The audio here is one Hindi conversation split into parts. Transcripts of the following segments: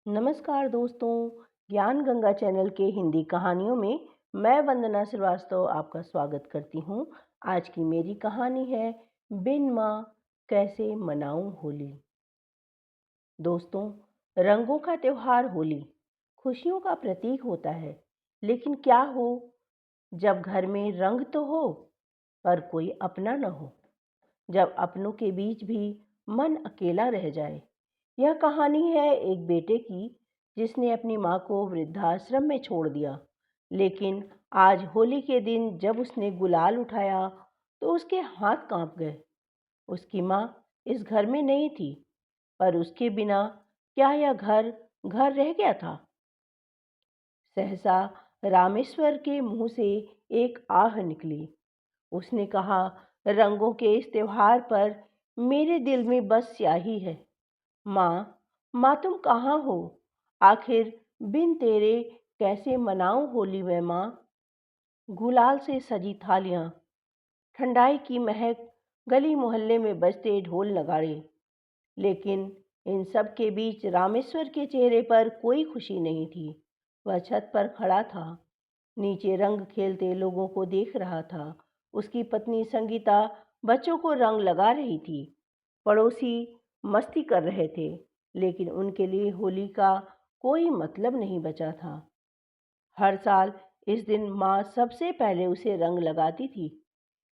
नमस्कार दोस्तों। ज्ञान गंगा चैनल के हिंदी कहानियों में मैं वंदना श्रीवास्तव आपका स्वागत करती हूँ। आज की मेरी कहानी है बिन माँ कैसे मनाऊं होली। दोस्तों, रंगों का त्योहार होली खुशियों का प्रतीक होता है। लेकिन क्या हो जब घर में रंग तो हो पर कोई अपना न हो, जब अपनों के बीच भी मन अकेला रह जाए। यह कहानी है एक बेटे की जिसने अपनी माँ को वृद्धाश्रम में छोड़ दिया। लेकिन आज होली के दिन जब उसने गुलाल उठाया तो उसके हाथ कांप गए। उसकी माँ इस घर में नहीं थी, पर उसके बिना क्या यह घर घर रह गया था? सहसा रामेश्वर के मुंह से एक आह निकली। उसने कहा, रंगों के इस त्योहार पर मेरे दिल में बस स्याही है। माँ, माँ तुम कहाँ हो? आखिर बिन तेरे कैसे मनाऊं होली मैं माँ? गुलाल से सजी थालियां, ठंडाई की महक, गली मोहल्ले में बजते ढोल नगाड़े। लेकिन इन सब के बीच रामेश्वर के चेहरे पर कोई खुशी नहीं थी। वह छत पर खड़ा था, नीचे रंग खेलते लोगों को देख रहा था। उसकी पत्नी संगीता बच्चों को रंग लगा रही थी। पड़ोसी मस्ती कर रहे थे, लेकिन उनके लिए होली का कोई मतलब नहीं बचा था। हर साल इस दिन माँ सबसे पहले उसे रंग लगाती थी,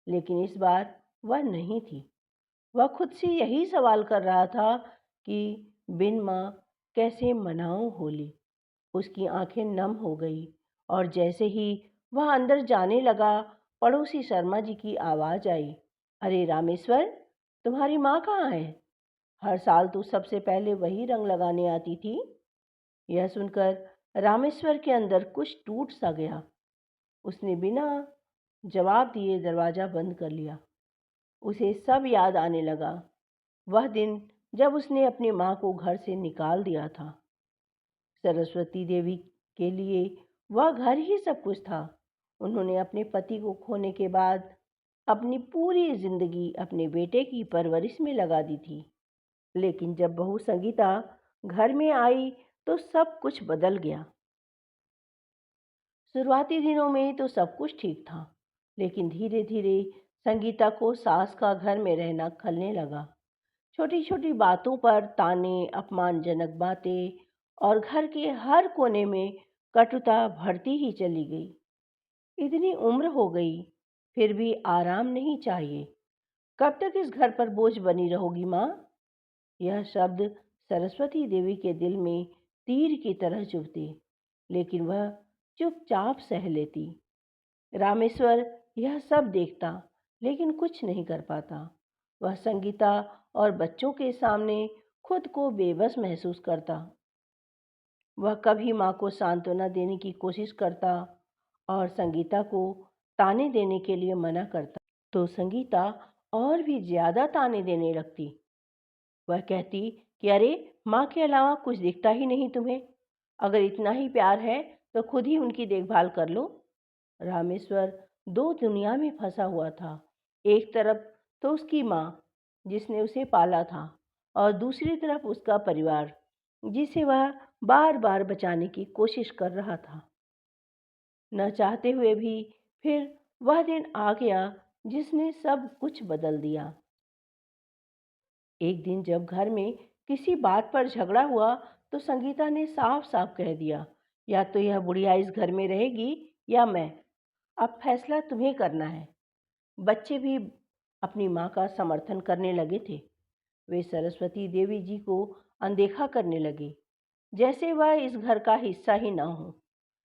लेकिन इस बार वह नहीं थी। वह खुद से यही सवाल कर रहा था कि बिन माँ कैसे मनाऊं होली। उसकी आंखें नम हो गई और जैसे ही वह अंदर जाने लगा, पड़ोसी शर्मा जी की आवाज आई, अरे रामेश्वर, तुम्हारी माँ कहाँ है? हर साल तो सबसे पहले वही रंग लगाने आती थी। यह सुनकर रामेश्वर के अंदर कुछ टूट सा गया। उसने बिना जवाब दिए दरवाजा बंद कर लिया। उसे सब याद आने लगा, वह दिन जब उसने अपनी माँ को घर से निकाल दिया था। सरस्वती देवी के लिए वह घर ही सब कुछ था। उन्होंने अपने पति को खोने के बाद अपनी पूरी जिंदगी अपने बेटे की परवरिश में लगा दी थी। लेकिन जब बहू संगीता घर में आई तो सब कुछ बदल गया। शुरुआती दिनों में तो सब कुछ ठीक था, लेकिन धीरे धीरे संगीता को सास का घर में रहना खलने लगा। छोटी छोटी बातों पर ताने, अपमानजनक बातें और घर के हर कोने में कटुता बढ़ती ही चली गई। इतनी उम्र हो गई, फिर भी आराम नहीं चाहिए। कब तक इस घर पर बोझ बनी रहोगी माँ? यह शब्द सरस्वती देवी के दिल में तीर की तरह चुभते, लेकिन वह चुपचाप सह लेती। रामेश्वर यह सब देखता, लेकिन कुछ नहीं कर पाता। वह संगीता और बच्चों के सामने खुद को बेबस महसूस करता। वह कभी माँ को सांत्वना देने की कोशिश करता और संगीता को ताने देने के लिए मना करता, तो संगीता और भी ज्यादा ताने देने लगती। वह कहती कि अरे, माँ के अलावा कुछ दिखता ही नहीं तुम्हें। अगर इतना ही प्यार है तो खुद ही उनकी देखभाल कर लो। रामेश्वर दो दुनिया में फंसा हुआ था। एक तरफ तो उसकी माँ जिसने उसे पाला था, और दूसरी तरफ उसका परिवार जिसे वह बार बार बचाने की कोशिश कर रहा था। न चाहते हुए भी फिर वह दिन आ गया जिसने सब कुछ बदल दिया। एक दिन जब घर में किसी बात पर झगड़ा हुआ तो संगीता ने साफ साफ कह दिया, या तो यह बुढ़िया इस घर में रहेगी या मैं। अब फैसला तुम्हें करना है। बच्चे भी अपनी माँ का समर्थन करने लगे थे। वे सरस्वती देवी जी को अनदेखा करने लगे, जैसे वह इस घर का हिस्सा ही ना हो।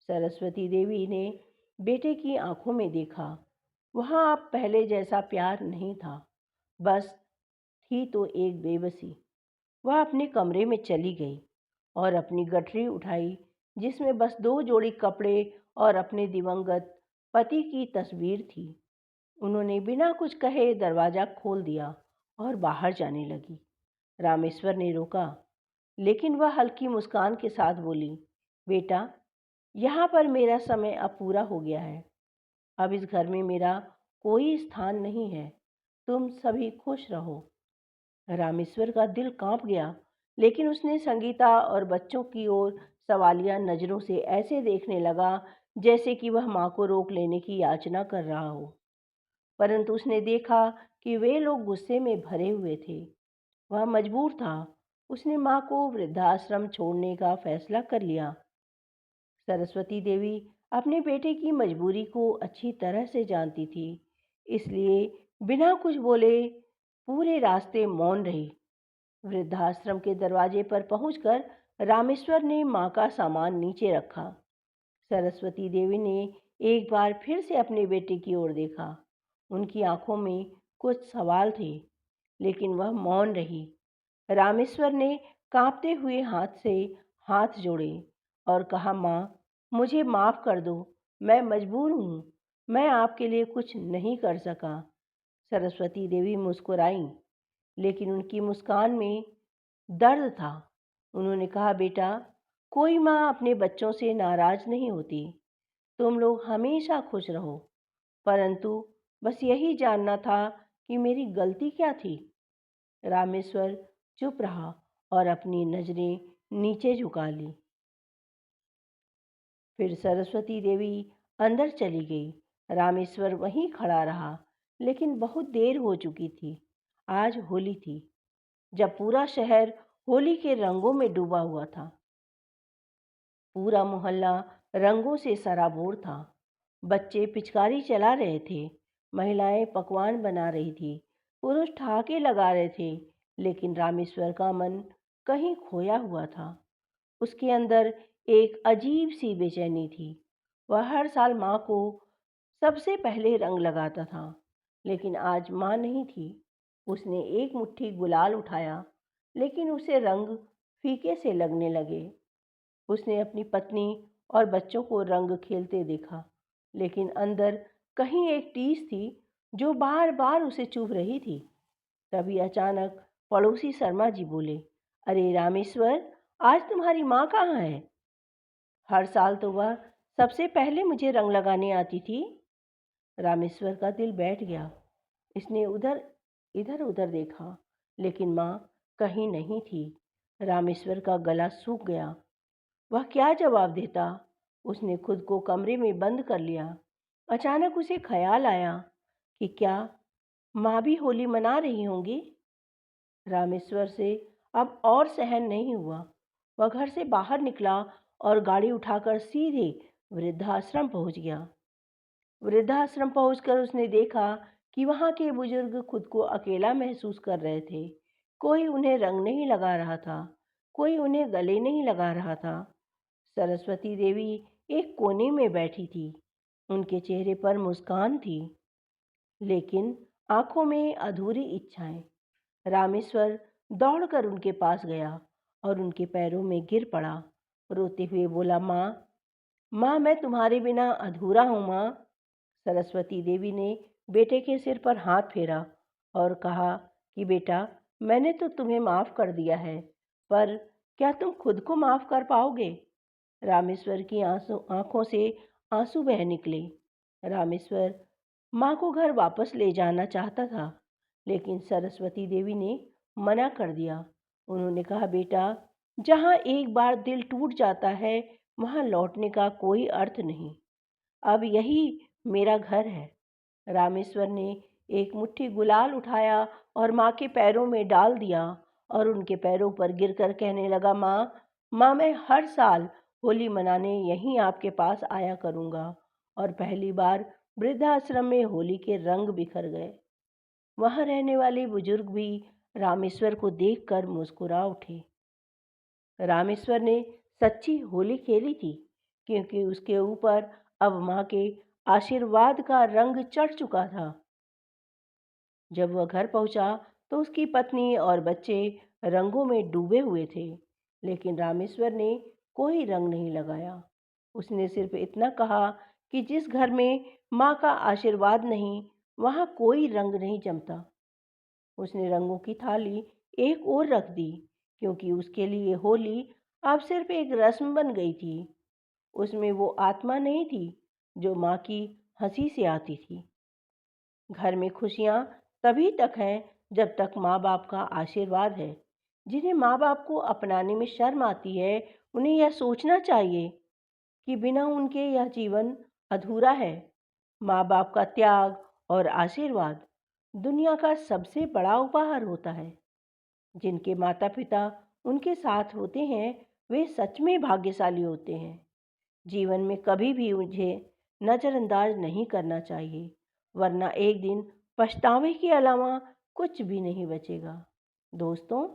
सरस्वती देवी ने बेटे की आंखों में देखा। वहाँ अब पहले जैसा प्यार नहीं था, बस थी तो एक बेबसी। वह अपने कमरे में चली गई और अपनी गठरी उठाई, जिसमें बस दो जोड़ी कपड़े और अपने दिवंगत पति की तस्वीर थी। उन्होंने बिना कुछ कहे दरवाजा खोल दिया और बाहर जाने लगी। रामेश्वर ने रोका, लेकिन वह हल्की मुस्कान के साथ बोली, बेटा, यहाँ पर मेरा समय अब पूरा हो गया है। अब इस घर में मेरा कोई स्थान नहीं है। तुम सभी खुश रहो। रामेश्वर का दिल कांप गया। लेकिन उसने संगीता और बच्चों की ओर सवालिया नज़रों से ऐसे देखने लगा जैसे कि वह माँ को रोक लेने की याचना कर रहा हो। परंतु उसने देखा कि वे लोग गुस्से में भरे हुए थे। वह मजबूर था। उसने माँ को वृद्धाश्रम छोड़ने का फैसला कर लिया। सरस्वती देवी अपने बेटे की मजबूरी को अच्छी तरह से जानती थी, इसलिए बिना कुछ बोले पूरे रास्ते मौन रही। वृद्धाश्रम के दरवाजे पर पहुंचकर रामेश्वर ने माँ का सामान नीचे रखा। सरस्वती देवी ने एक बार फिर से अपने बेटे की ओर देखा। उनकी आंखों में कुछ सवाल थे, लेकिन वह मौन रही। रामेश्वर ने कांपते हुए हाथ से हाथ जोड़े और कहा, माँ, मुझे माफ़ कर दो। मैं मजबूर हूँ। मैं आपके लिए कुछ नहीं कर सका। सरस्वती देवी मुस्कुराई, लेकिन उनकी मुस्कान में दर्द था। उन्होंने कहा, बेटा, कोई माँ अपने बच्चों से नाराज नहीं होती। तुम लोग हमेशा खुश रहो। परंतु बस यही जानना था कि मेरी गलती क्या थी। रामेश्वर चुप रहा और अपनी नजरें नीचे झुका ली। फिर सरस्वती देवी अंदर चली गई। रामेश्वर वहीं खड़ा रहा, लेकिन बहुत देर हो चुकी थी। आज होली थी, जब पूरा शहर होली के रंगों में डूबा हुआ था। पूरा मोहल्ला रंगों से सराबोर था। बच्चे पिचकारी चला रहे थे, महिलाएं पकवान बना रही थी, पुरुष ठहाके लगा रहे थे, लेकिन रामेश्वर का मन कहीं खोया हुआ था। उसके अंदर एक अजीब सी बेचैनी थी। वह हर साल माँ को सबसे पहले रंग लगाता था, लेकिन आज माँ नहीं थी। उसने एक मुट्ठी गुलाल उठाया, लेकिन उसे रंग फीके से लगने लगे। उसने अपनी पत्नी और बच्चों को रंग खेलते देखा, लेकिन अंदर कहीं एक टीस थी जो बार बार उसे चुभ रही थी। तभी अचानक पड़ोसी शर्मा जी बोले, अरे रामेश्वर, आज तुम्हारी माँ कहाँ है? हर साल तो वह सबसे पहले मुझे रंग लगाने आती थी। रामेश्वर का दिल बैठ गया। इसने इधर उधर देखा, लेकिन माँ कहीं नहीं थी। रामेश्वर का गला सूख गया। वह क्या जवाब देता? उसने खुद को कमरे में बंद कर लिया। अचानक उसे ख्याल आया कि क्या माँ भी होली मना रही होंगी। रामेश्वर से अब और सहन नहीं हुआ। वह घर से बाहर निकला और गाड़ी उठाकर सीधे वृद्धाश्रम पहुंच गया। वृद्धाश्रम पहुंचकर उसने देखा कि वहां के बुजुर्ग खुद को अकेला महसूस कर रहे थे। कोई उन्हें रंग नहीं लगा रहा था, कोई उन्हें गले नहीं लगा रहा था। सरस्वती देवी एक कोने में बैठी थी। उनके चेहरे पर मुस्कान थी, लेकिन आंखों में अधूरी इच्छाएं। रामेश्वर दौड़कर उनके पास गया और उनके पैरों में गिर पड़ा। रोते हुए बोला, माँ, माँ, मैं तुम्हारे बिना अधूरा हूँ माँ। सरस्वती देवी ने बेटे के सिर पर हाथ फेरा और कहा कि बेटा, मैंने तो तुम्हें माफ़ कर दिया है, पर क्या तुम खुद को माफ़ कर पाओगे? रामेश्वर की आंखों से आंसू बह निकले। रामेश्वर माँ को घर वापस ले जाना चाहता था, लेकिन सरस्वती देवी ने मना कर दिया। उन्होंने कहा, बेटा, जहाँ एक बार दिल टूट जाता है, वहाँ लौटने का कोई अर्थ नहीं। अब यही मेरा घर है। रामेश्वर ने एक मुट्ठी गुलाल उठाया और माँ के पैरों में डाल दिया और उनके पैरों पर गिरकर कहने लगा, माँ, माँ, मैं हर साल होली मनाने यहीं आपके पास आया करूँगा। और पहली बार वृद्धाश्रम में होली के रंग बिखर गए। वहाँ रहने वाले बुजुर्ग भी रामेश्वर को देखकर मुस्कुरा उठे। रामेश्वर ने सच्ची होली खेली थी, क्योंकि उसके ऊपर अब माँ के आशीर्वाद का रंग चढ़ चुका था। जब वह घर पहुंचा तो उसकी पत्नी और बच्चे रंगों में डूबे हुए थे, लेकिन रामेश्वर ने कोई रंग नहीं लगाया। उसने सिर्फ इतना कहा कि जिस घर में माँ का आशीर्वाद नहीं, वहाँ कोई रंग नहीं जमता। उसने रंगों की थाली एक ओर रख दी, क्योंकि उसके लिए होली अब सिर्फ एक रस्म बन गई थी। उसमें वो आत्मा नहीं थी जो माँ की हंसी से आती थी। घर में खुशियाँ तभी तक हैं जब तक माँ बाप का आशीर्वाद है। जिन्हें माँ बाप को अपनाने में शर्म आती है, उन्हें यह सोचना चाहिए कि बिना उनके यह जीवन अधूरा है। माँ बाप का त्याग और आशीर्वाद दुनिया का सबसे बड़ा उपहार होता है। जिनके माता पिता उनके साथ होते हैं, वे सच में भाग्यशाली होते हैं। जीवन में कभी भी मुझे नज़रअंदाज नहीं करना चाहिए, वरना एक दिन पछतावे के अलावा कुछ भी नहीं बचेगा। दोस्तों,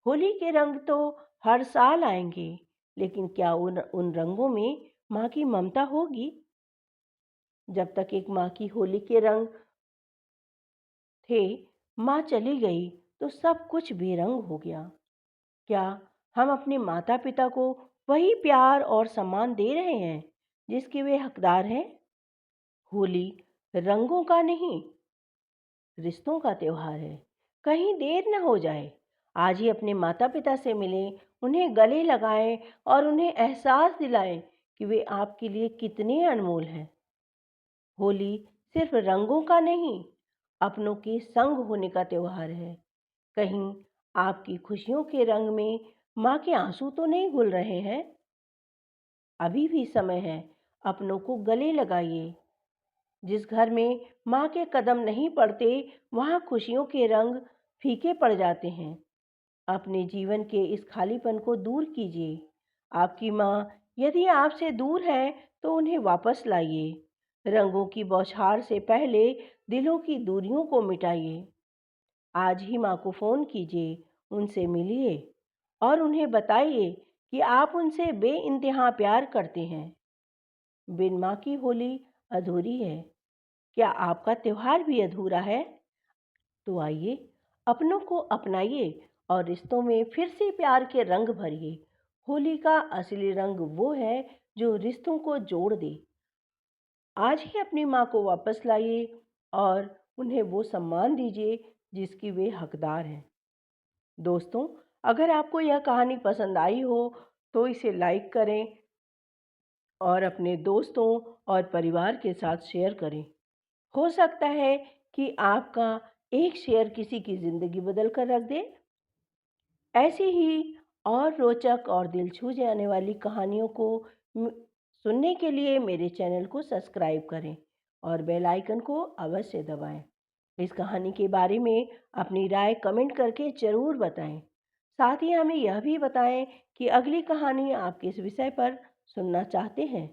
होली के रंग तो हर साल आएंगे, लेकिन क्या उन उन रंगों में माँ की ममता होगी? जब तक एक माँ की होली के रंग थे, माँ चली गई तो सब कुछ बेरंग हो गया। क्या हम अपने माता पिता को वही प्यार और सम्मान दे रहे हैं जिसके वे हकदार हैं? होली रंगों का नहीं, रिश्तों का त्योहार है। कहीं देर न हो जाए, आज ही अपने माता पिता से मिलें, उन्हें गले लगाएं और उन्हें एहसास दिलाएं कि वे आपके लिए कितने अनमोल हैं। होली सिर्फ रंगों का नहीं, अपनों के संग होने का त्योहार है। कहीं आपकी खुशियों के रंग में माँ के आंसू तो नहीं घुल रहे हैं? अभी भी समय है, अपनों को गले लगाइए। जिस घर में माँ के कदम नहीं पड़ते, वहाँ खुशियों के रंग फीके पड़ जाते हैं। अपने जीवन के इस खालीपन को दूर कीजिए। आपकी माँ यदि आपसे दूर है, तो उन्हें वापस लाइए। रंगों की बौछार से पहले दिलों की दूरियों को मिटाइए। आज ही माँ को फ़ोन कीजिए, उनसे मिलिए और उन्हें बताइए कि आप उनसे बेइंतहा प्यार करते हैं। बिन माँ की होली अधूरी है। क्या आपका त्योहार भी अधूरा है? तो आइए, अपनों को अपनाइए और रिश्तों में फिर से प्यार के रंग भरिए। होली का असली रंग वो है जो रिश्तों को जोड़ दे। आज ही अपनी माँ को वापस लाइए और उन्हें वो सम्मान दीजिए जिसकी वे हकदार हैं। दोस्तों, अगर आपको यह कहानी पसंद आई हो तो इसे लाइक करें और अपने दोस्तों और परिवार के साथ शेयर करें। हो सकता है कि आपका एक शेयर किसी की ज़िंदगी बदल कर रख दे। ऐसी ही और रोचक और दिल छू जाने वाली कहानियों को म- सुनने के लिए मेरे चैनल को सब्सक्राइब करें और बेल आइकन को अवश्य दबाएं। इस कहानी के बारे में अपनी राय कमेंट करके ज़रूर बताएं। साथ ही हमें यह भी बताएं कि अगली कहानी आप किस विषय पर सुनना चाहते हैं,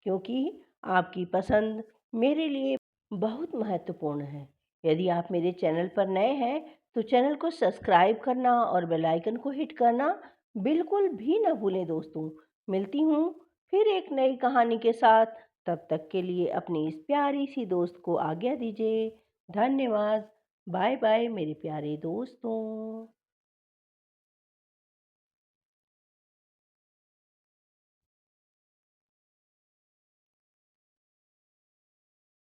क्योंकि आपकी पसंद मेरे लिए बहुत महत्वपूर्ण है। यदि आप मेरे चैनल पर नए हैं तो चैनल को सब्सक्राइब करना और बेल आइकन को हिट करना बिल्कुल भी ना भूलें। दोस्तों, मिलती हूँ फिर एक नई कहानी के साथ। तब तक के लिए अपनी इस प्यारी सी दोस्त को आज्ञा दीजिए। धन्यवाद। बाय बाय मेरे प्यारे दोस्तों।